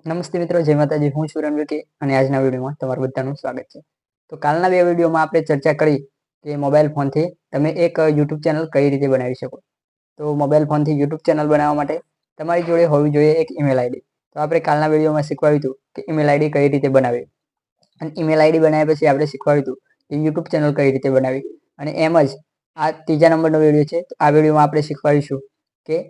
નમસ્તે મિત્રો, જય માતાજી. હું છું રણવીર કે અને આજના વિડીયોમાં તમારું બધાનું સ્વાગત છે. તો કાલના બે વિડીયોમાં આપણે ચર્ચા કરી કે મોબાઈલ ફોનથી તમે એક યુટ્યુબ ચેનલ કઈ રીતે બનાવી શકો. તો મોબાઈલ ફોનથી યુટ્યુબ ચેનલ બનાવવા માટે તમારી જોડે હોવી જોઈએ એક ઈમેલ આઈડી. તો આપણે કાલના વિડીયોમાં શીખવાડ્યું હતું કે ઈમેલ આઈડી કઈ રીતે બનાવી, અને ઈમેલ આઈડી બનાવ્યા પછી આપણે શીખવાડ્યું હતું કે યુટ્યુબ ચેનલ કઈ રીતે બનાવી. અને એમ જ આ ત્રીજા નંબરનો વિડીયો છે. તો આ વિડીયોમાં આપણે શીખવાડીશું કે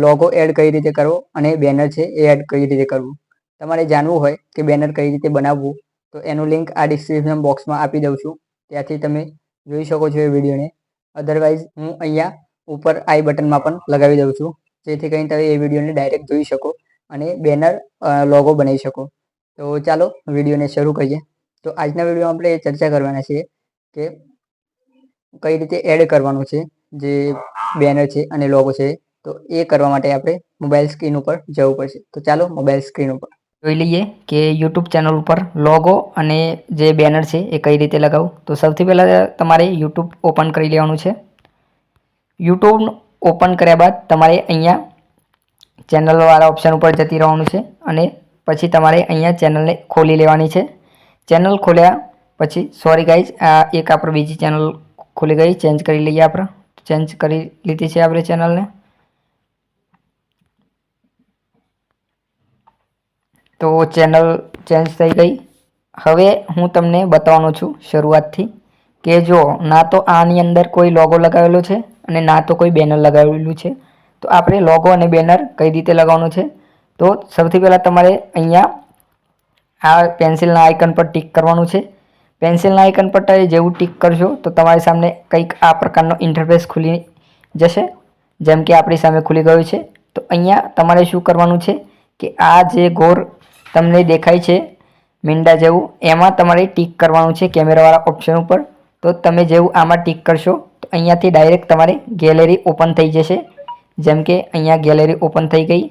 લોગો એડ કઈ રીતે કરવો અને બેનર છે એ એડ કઈ રીતે કરવું. તમારે જાણવું હોય કે બેનર કઈ રીતે બનાવવું તો એનું લિંક આ ડિસ્ક્રિપ્શન બોક્સમાં આપી દઉં છું, ત્યાંથી તમે જોઈ શકો છો એ વિડીયોને. અધરવાઇઝ હું અહીંયા ઉપર આઈ બટનમાં પણ લગાવી દઉં છું, જેથી કરીને તમે એ વિડીયોને ડાયરેક્ટ જોઈ શકો અને બેનર લોગો બનાવી શકો. તો ચાલો વિડીયોને શરૂ કરીએ. તો આજના વિડીયોમાં આપણે ચર્ચા કરવાના છીએ કે કઈ રીતે એડ કરવાનું છે જે બેનર છે અને લોગો છે. તો એ કરવા માટે આપણે મોબાઈલ સ્ક્રીન ઉપર જવું પડશે. તો ચાલો મોબાઈલ સ્ક્રીન ઉપર જોઈ લઈએ કે યુટ્યુબ ચેનલ ઉપર લોગો અને જે બેનર છે એ કઈ રીતે લગાવવું. તો સૌથી પહેલાં તમારે યુટ્યુબ ઓપન કરી લેવાનું છે. યુટ્યુબ ઓપન કર્યા બાદ તમારે અહીંયા ચેનલવાળા ઓપ્શન ઉપર જતી રહેવાનું છે અને પછી તમારે અહીંયા ચેનલને ખોલી લેવાની છે. ચેનલ ખોલ્યા પછી સોરી ગાઈઝ, આ એક આપણે બીજી ચેનલ ખુલી ગઈ, ચેન્જ કરી લઈએ. આપણે ચેન્જ કરી લીધી છે આપણે ચેનલને. તો ચેનલ ચેન્જ થઈ ગઈ. હવે હું તમને બતાવવાનો છું શરૂઆતથી કે જો ના તો આની અંદર કોઈ લોગો લગાવેલો છે અને ના તો કોઈ બેનર લગાવેલું છે. તો આપણે લોગો અને બેનર કઈ રીતે લગાવવાનું છે. તો સૌથી પહેલાં તમારે અહીંયા આ પેન્સિલના આઇકન પર ટિક કરવાનું છે. પેન્સિલના આઇકન પર જેવું ટિક કરશો તો તમારી સામે કંઈક આ પ્રકારનો ઇન્ટરફેસ ખુલી જશે, જેમ કે આપણી સામે ખુલી ગયું છે. તો અહીંયા તમારે શું કરવાનું છે કે આ જે ગોળ તમને દેખાય છે મીંડા જેવું, એમાં તમારે ટિક કરવાનું છે કેમેરાવાળા ઓપ્શન ઉપર. તો તમે જેવું આમાં ટિક કરશો તો અહીંયાથી ડાયરેક્ટ તમારી ગેલેરી ઓપન થઈ જશે. જેમ કે અહીંયા ગેલેરી ઓપન થઈ ગઈ.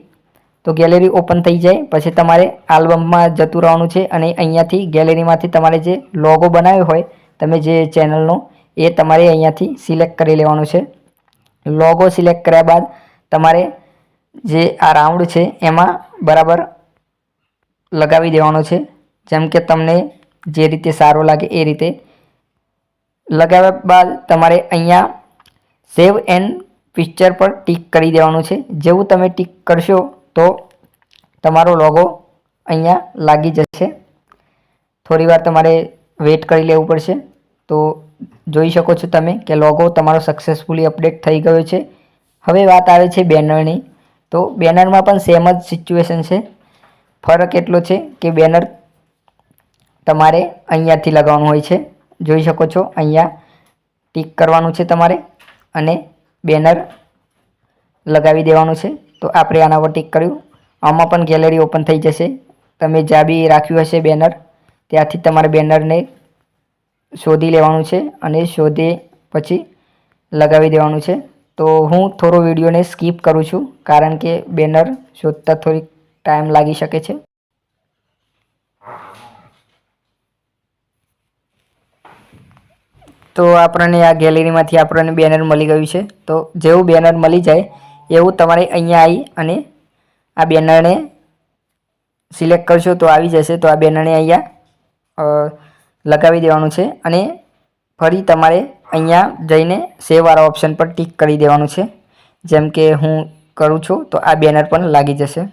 તો ગેલેરી ઓપન થઈ જાય પછી તમારે આલ્બમમાં જતું રહેવાનું છે અને અહીંયાથી ગેલેરીમાંથી તમારે જે લોગો બનાવ્યો હોય તમે જે ચેનલનો એ તમારે અહીંયાથી સિલેક્ટ કરી લેવાનું છે. લોગો સિલેક્ટ કર્યા બાદ તમારે જે આ રાઉન્ડ છે એમાં બરાબર લગાવી દેવાનો છે, જેમ કે તમને જે રીતે સારો લાગે એ રીતે. લગાવ્યા બાદ તમારે અહીંયા સેવ એન્ડ પિક્ચર પર ટિક કરી દેવાનું છે. જેવું તમે ટિક કરશો તો તમારો લોગો અહીંયા લાગી જશે. થોડી વાર તમારે વેઇટ કરી લેવું પડશે. તો જોઈ શકો છો તમે કે લોગો તમારો સક્સેસફુલી અપડેટ થઈ ગયો છે. હવે વાત આવે છે બેનરની. તો બેનરમાં પણ સેમ જ સિચ્યુએશન છે. ફરક એટલો છે કે બેનર તમારે અહીંયાથી લગાવવાનું હોય છે. જોઈ શકો છો અહીંયા ટિક કરવાનું છે તમારે અને બેનર લગાવી દેવાનું છે. તો આપણે આના પર ટિક કર્યું. આમાં પણ ગેલેરી ઓપન થઈ જશે. તમે જ્યાં બી રાખ્યું હશે બેનર ત્યાંથી તમારે બેનરને શોધી લેવાનું છે અને શોધી પછી લગાવી દેવાનું છે. તો હું થોડો વિડીયોને સ્કીપ કરું છું કારણ કે બેનર શોધતા થોડીક ટાઈમ લાગી શકે છે. તો આપણને આ ગેલેરીમાંથી આપણને બેનર મળી ગયું છે. તો જેવું બેનર મળી જાય એવું તમારે અહીંયા આવી અને આ બેનરને સિલેક્ટ કરશો તો આવી જશે. તો આ બેનરને અહીંયા લગાવી દેવાનું છે અને ફરી તમારે અહીંયા જઈને સેવવાળા ઓપ્શન પર ટિક કરી દેવાનું છે. જેમ કે હું કરું છું તો આ બેનર પણ લાગી જશે.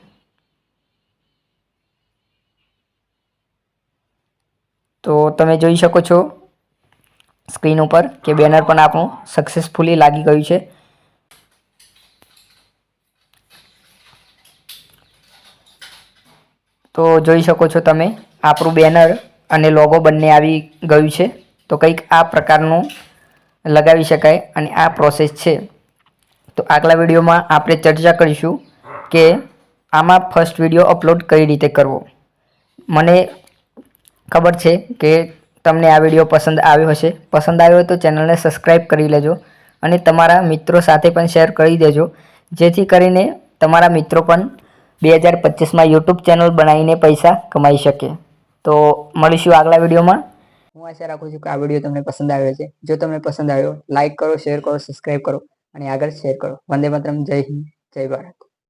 તો તમે જોઈ શકો છો સ્ક્રીન ઉપર કે બેનર પણ આપણું સક્સેસફુલી લાગી ગયું છે. તો જોઈ શકો છો તમે આપણું બેનર અને લોગો બંને આવી ગયું છે. તો કંઈક આ પ્રકારનું લગાવી શકાય અને આ પ્રોસેસ છે. તો આગલા વિડીયોમાં આપણે ચર્ચા કરીશું કે આમાં ફર્સ્ટ વિડીયો અપલોડ કઈ રીતે કરવો. મને ખબર છે કે તમને આ વિડીયો પસંદ આવ્યો હશે. પસંદ આવ્યો તો ચેનલને સબસ્ક્રાઈબ કરી લેજો અને તમારા મિત્રો સાથે પણ શેર કરી દેજો, જેથી કરીને તમારા મિત્રો પણ 2025માં યુટ્યુબ ચેનલ બનાવીને પૈસા કમાઈ શકે. તો મળીશું આગલા વિડીયોમાં. હું આશા રાખું છું કે આ વિડીયો તમને પસંદ આવ્યો છે. જો તમને પસંદ આવ્યો લાઇક કરો, શેર કરો, સબસ્ક્રાઈબ કરો અને આગળ શેર કરો. વંદે માતરમ. જય હિન્દ, જય ભારત.